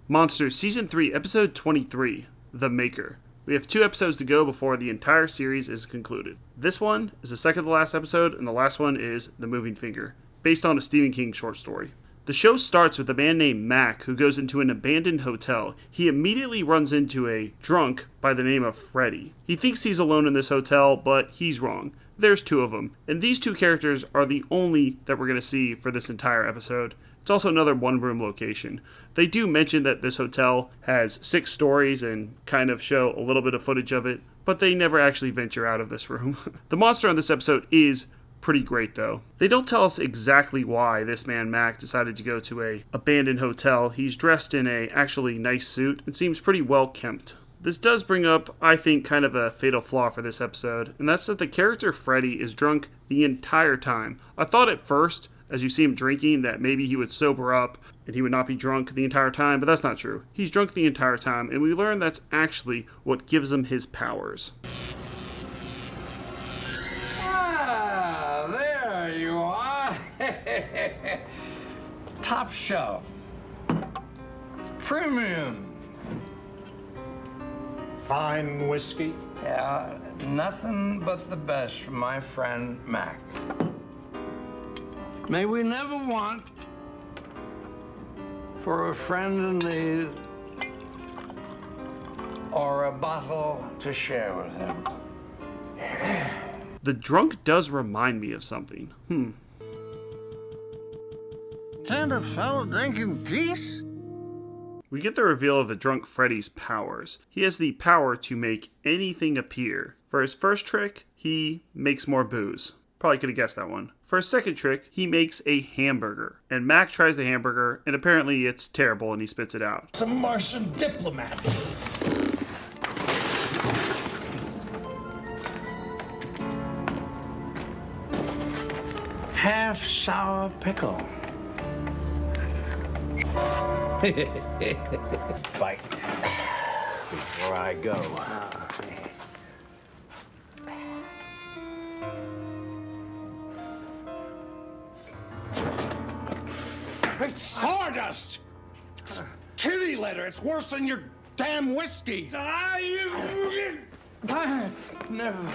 Monsters Season 3, Episode 23, The Maker. We have 2 episodes to go before the entire series is concluded. This one is the second to last episode, and the last one is The Moving Finger, based on a Stephen King short story. The show starts with a man named Mac who goes into an abandoned hotel. He immediately runs into a drunk by the name of Freddy. He thinks he's alone in this hotel, but he's wrong. There's 2 of them, and these 2 characters are the only that we're going to see for this entire episode. It's also another one-room location. They do mention that this hotel has 6 stories and kind of show a little bit of footage of it, but they never actually venture out of this room. The monster on this episode is pretty great though. They don't tell us exactly why this man Mac decided to go to a abandoned hotel. He's dressed in a actually nice suit and seems pretty well kempt. This does bring up, I think, kind of a fatal flaw for this episode, and that's that the character Freddy is drunk the entire time. I thought at first, as you see him drinking, that maybe he would sober up and he would not be drunk the entire time, but that's not true. He's drunk the entire time, and we learn that's actually what gives him his powers. Ah, there you are. Top shelf. Premium. Fine whiskey. Yeah, nothing but the best from my friend Mac. May we never want for a friend in need or a bottle to share with him. The drunk does remind me of something. Can't a fellow drinking geese? We get the reveal of the drunk Freddy's powers. He has the power to make anything appear. For his first trick, he makes more booze. Probably could have guessed that one. For his second trick, he makes a hamburger. And Mac tries the hamburger, and apparently it's terrible and he spits it out. Some Martian diplomats. Half sour pickle. Bite. Before I go. It's sawdust! It's kitty litter. It's worse than your damn whiskey. Never.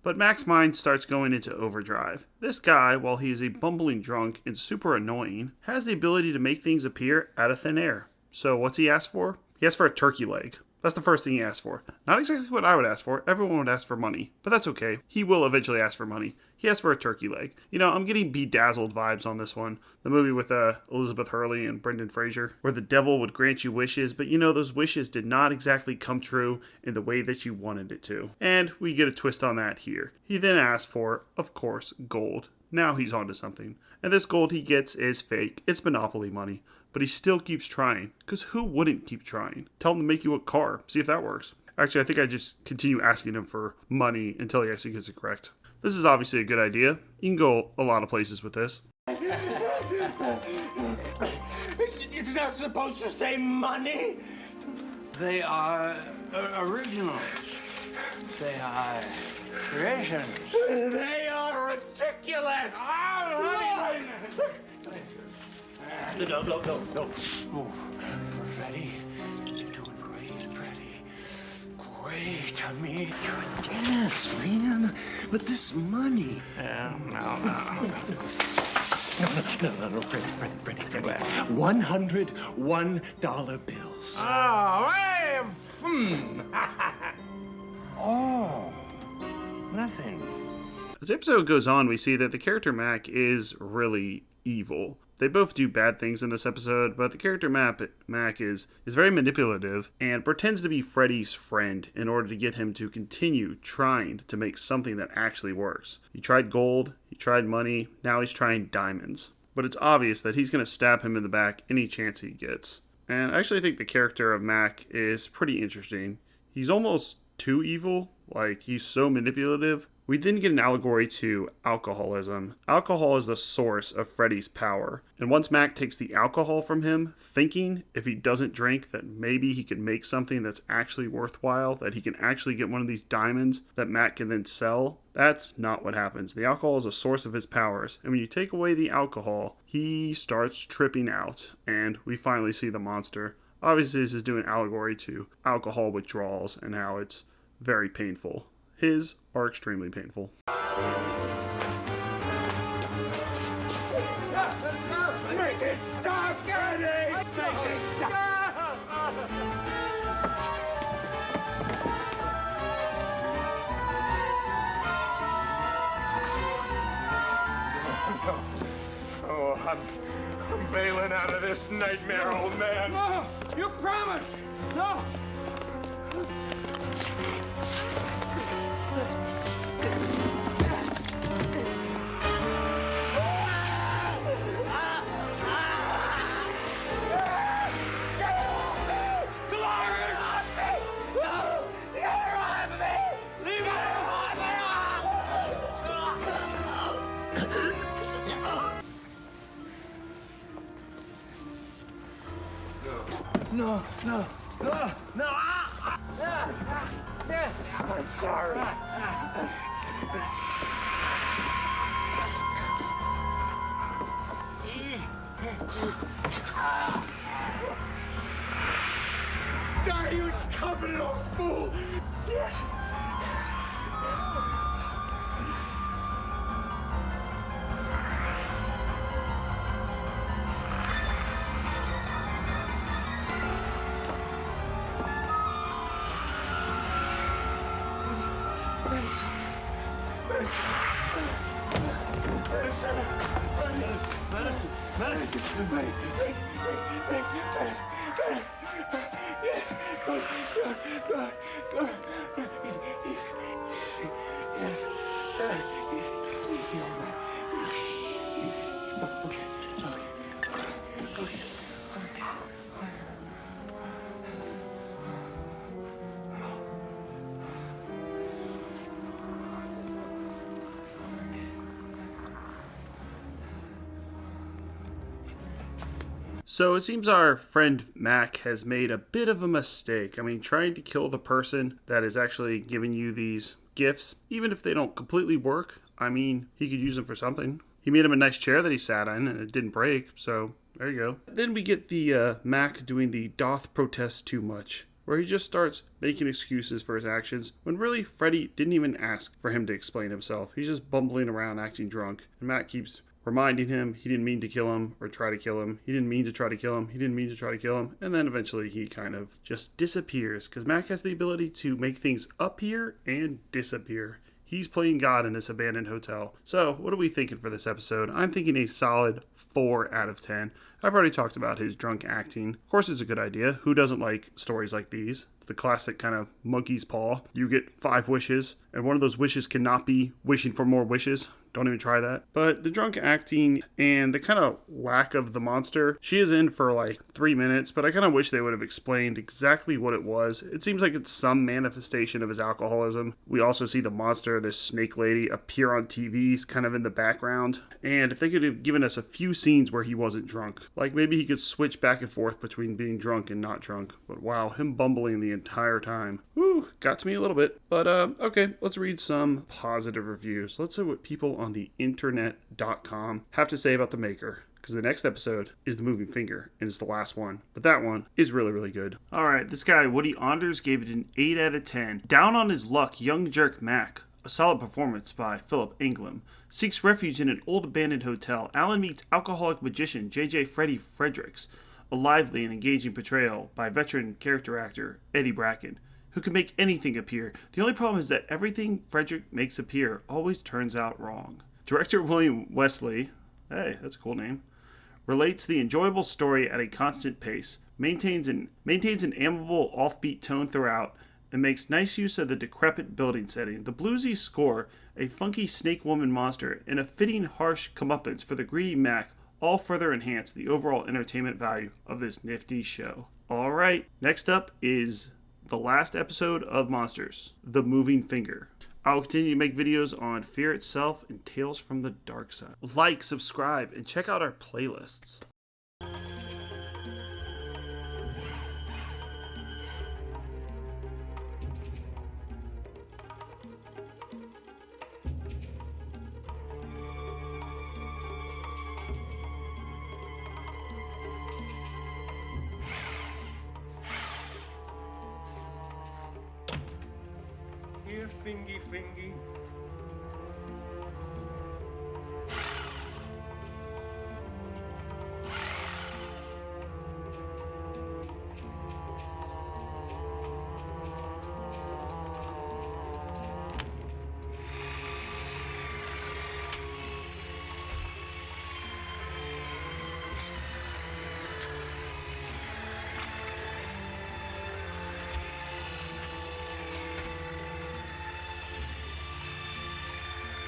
But Mac's mind starts going into overdrive. This guy, while he is a bumbling drunk and super annoying, has the ability to make things appear out of thin air. So what's he asked for? He asked for a turkey leg. That's the first thing he asked for. Not exactly what I would ask for. Everyone would ask for money. But that's okay. He will eventually ask for money. He asked for a turkey leg. You know, I'm getting Bedazzled vibes on this one. The movie with Elizabeth Hurley and Brendan Fraser, where the devil would grant you wishes, but you know, those wishes did not exactly come true in the way that you wanted it to. And we get a twist on that here. He then asked for, of course, gold. Now he's onto something. And this gold he gets is fake. It's Monopoly money. But he still keeps trying. Because who wouldn't keep trying? Tell him to make you a car. See if that works. Actually, I think I just continue asking him for money until he actually gets it correct. This is obviously a good idea. You can go a lot of places with this. It's not supposed to say money. They are originals. They are creations. They are ridiculous. No. Oh, Freddie, you're doing great, Freddie. Great. I mean, yes, man. But this money. No. No, Freddie. $101 bills. Oh, hey! Oh, nothing. As the episode goes on, we see that the character Mac is really evil. They both do bad things in this episode, but the character Mac is very manipulative and pretends to be Freddy's friend in order to get him to continue trying to make something that actually works. He tried gold, he tried money, now he's trying diamonds. But it's obvious that he's going to stab him in the back any chance he gets. And I actually think the character of Mac is pretty interesting. He's almost too evil, like he's so manipulative. We then get an allegory to alcoholism. Alcohol is the source of Freddy's power. And once Mac takes the alcohol from him, thinking if he doesn't drink that maybe he can make something that's actually worthwhile, that he can actually get one of these diamonds that Mac can then sell, that's not what happens. The alcohol is a source of his powers. And when you take away the alcohol, he starts tripping out. And we finally see the monster. Obviously, this is doing allegory to alcohol withdrawals and how it's very painful. His are extremely painful. Make it stop, Freddy! Make it stop! Oh, I'm bailing out of this nightmare, old man. No! You promised! No! No, no, no, no! I'm sorry. Die, you incompetent old fool! Yes. Yes, good. Easy, all right. So it seems our friend Mac has made a bit of a mistake. I mean, trying to kill the person that is actually giving you these gifts, even if they don't completely work, I mean, he could use them for something. He made him a nice chair that he sat in and it didn't break, so there you go. Then we get the Mac doing the doth protest too much, where he just starts making excuses for his actions when really Freddy didn't even ask for him to explain himself. He's just bumbling around acting drunk, and Mac keeps reminding him he didn't mean to kill him or try to kill him. He didn't mean to try to kill him. He didn't mean to try to kill him. And then eventually he kind of just disappears because Mac has the ability to make things appear and disappear. He's playing God in this abandoned hotel. So what are we thinking for this episode? I'm thinking a solid 4 out of 10. I've already talked about his drunk acting. Of course, it's a good idea. Who doesn't like stories like these? It's the classic kind of monkey's paw. You get 5 wishes, and one of those wishes cannot be wishing for more wishes. Don't even try that. But the drunk acting and the kind of lack of the monster, she is in for like 3 minutes, but I kind of wish they would have explained exactly what it was. It seems like it's some manifestation of his alcoholism. We also see the monster, this snake lady, appear on TVs kind of in the background. And if they could have given us a few scenes where he wasn't drunk, like maybe he could switch back and forth between being drunk and not drunk. But wow, him bumbling the entire time. Whew, got to me a little bit. But okay, let's read some positive reviews. Let's see what people on the internet.com have to say about The Maker, because the next episode is The Moving Finger and it's the last one, but that one is really, really good. All right, this guy Woody Anders gave it an 8 out of 10. Down on his luck, young jerk Mac, a solid performance by Philip Ingram, seeks refuge in an old abandoned hotel. Alan meets alcoholic magician J.J. Freddy Fredericks, a lively and engaging portrayal by veteran character actor Eddie Bracken, who can make anything appear. The only problem is that everything Frederick makes appear always turns out wrong. Director William Wesley, hey, that's a cool name, relates the enjoyable story at a constant pace, maintains an amiable offbeat tone throughout, and makes nice use of the decrepit building setting. The bluesy score, a funky snake woman monster, and a fitting harsh comeuppance for the greedy Mac all further enhance the overall entertainment value of this nifty show. All right, next up is the last episode of Monsters, The Moving Finger. I'll continue to make videos on Fear itself and Tales from the Dark Side. Like, subscribe, and check out our playlists. fingy fingy.